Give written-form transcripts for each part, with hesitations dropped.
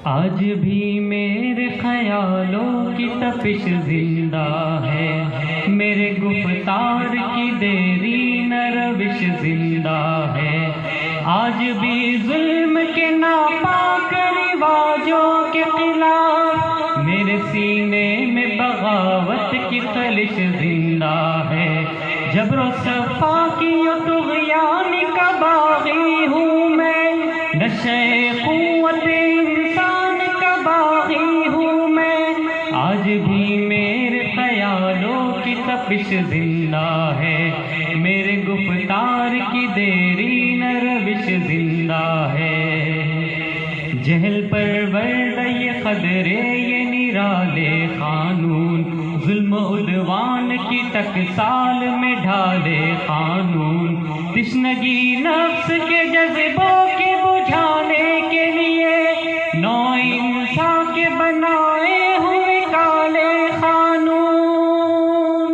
آج بھی میرے خیالوں کی تپش زندہ ہے، میرے گفتار کی دیری نہ روش زندہ ہے۔ آج بھی ظلم کے ناپاک رواجوں کے خلاف میرے سینے میں بغاوت کی خلش زندہ ہے۔ جبر و صفاقی و طغیان کا باغی ہوں میں، نشے قوت انسان کا باغی ہوں میں۔ آج بھی میرے خیالوں کی تپش زندہ ہے، میرے گفتار کی دیری نہ روش زندہ ہے۔ جہل پرورد یہ قدرے یہ نرالے قانون، ظلم و عدوان کی ٹکسال میں ڈھالے قانون۔ تشنگی نفس کے جذبوں کے بجھانے کے لیے نو انسان کے بنائے ہوئے کالے قانون۔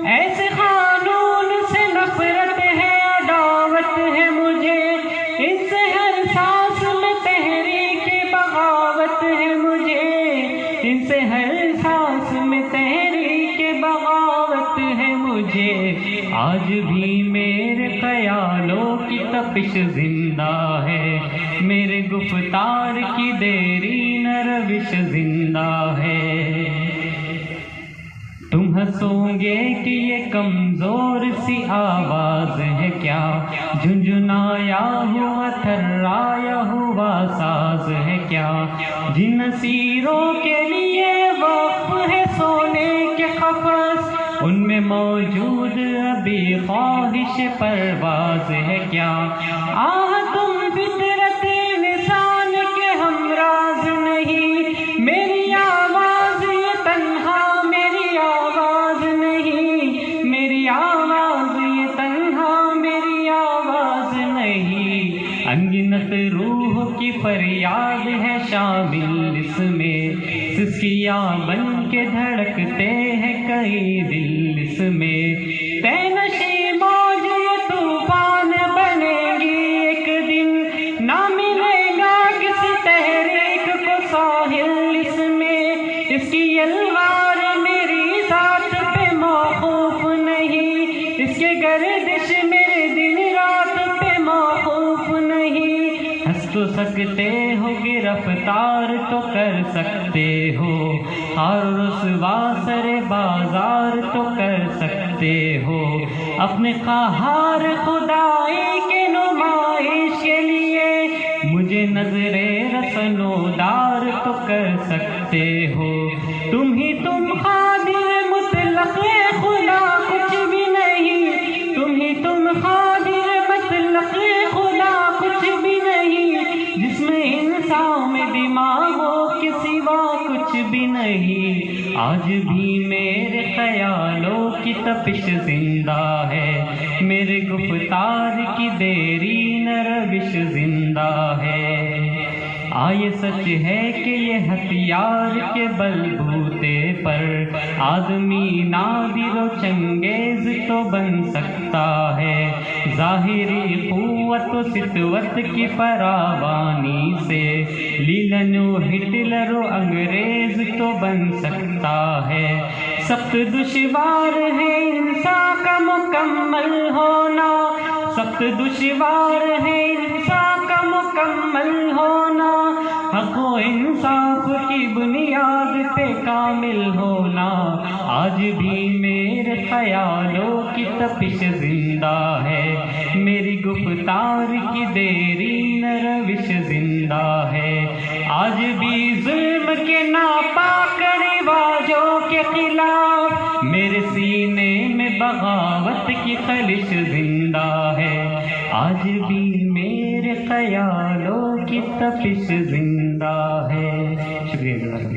ایسے قانون سے نفرت ہے، عداوت ہے مجھے، اس سے ہر سانس میں تحریک بغاوت ہے مجھے، ان سے ہر سانس میں تحریک بغاوت ہے مجھے۔ آج بھی میرے خیالوں کی تپش زندہ ہے، میرے گفتار کی دیری نہ روش زندہ ہے۔ تم ہنسو گے کہ یہ کمزور سی آواز ہے کیا، جھنجھنایا ہوا تھرایا ہوا ساز ہے کیا، جن اسیروں کے لیے وقف ہے سونے کے قفس، ان میں موجود ابھی خواہش پرواز ہے کیا۔ آہ تم فطرت انسان کے ہمراز نہیں، میری آواز یہ تنہا میری آواز نہیں، میری آواز یہ تنہا میری آواز نہیں۔ انگنت روح کی فریاد ہے شامل اس میں، سسکیاں بن کے دھڑکتے ہیں کئی دل اس میں۔ تینشی موج یہ طوفان بنے گی ایک دن، نہ ملے گا کسی تحریک کو ساحل اس میں۔ اس کی یلغار میری ذات پہ موقوف نہیں، اس کے گردش میرے دن رات پہ موقوف نہیں۔ ہنس تو سکتے ہو گرفتار تو کر سکتے ہو، اور رسوا سر بازار تو کر سکتے ہو، اپنے قہار خدائی کے نمائش کے لیے مجھے نظر رسنودار تو کر سکتے ہو۔ تم ہی تم قادر مطلق خدا کچھ بھی نہیں، تم ہی تم قادر مطلق خدا کچھ بھی نہیں، جس میں انسان میں دماغ ہو کے سوا کچھ بھی نہیں۔ آج بھی میرے خیالوں کی تپش زندہ ہے، میرے گفتار کی دیری نہ روش زندہ ہے۔ آئے سچ ہے کہ یہ ہتھیار کے بلبوتے پر آدمی نادر و چنگیز تو بن سکتا ہے، ظاہری قوت و سطوت کی فراوانی سے لیلن و ہٹلر و انگریز تو بن سکتا ہے۔ سخت دشوار ہے انسان کا مکمل ہونا، سخت دشوار ہے انسان کا مکمل ہونا، حق و انصاف کی بنیاد پہ کامل ہونا۔ آج بھی میرے خیالوں کی تپش زندہ ہے، میری گفتار کی دیری نہ روش زندہ ہے۔ آج بھی ظلم کے ناپاک رواجوں کے خلاف میرے سینے میں بغاوت کی خلش زندہ ہے۔ آج بھی میرے خیالوں کی تپش زندہ ہے۔ شکریہ۔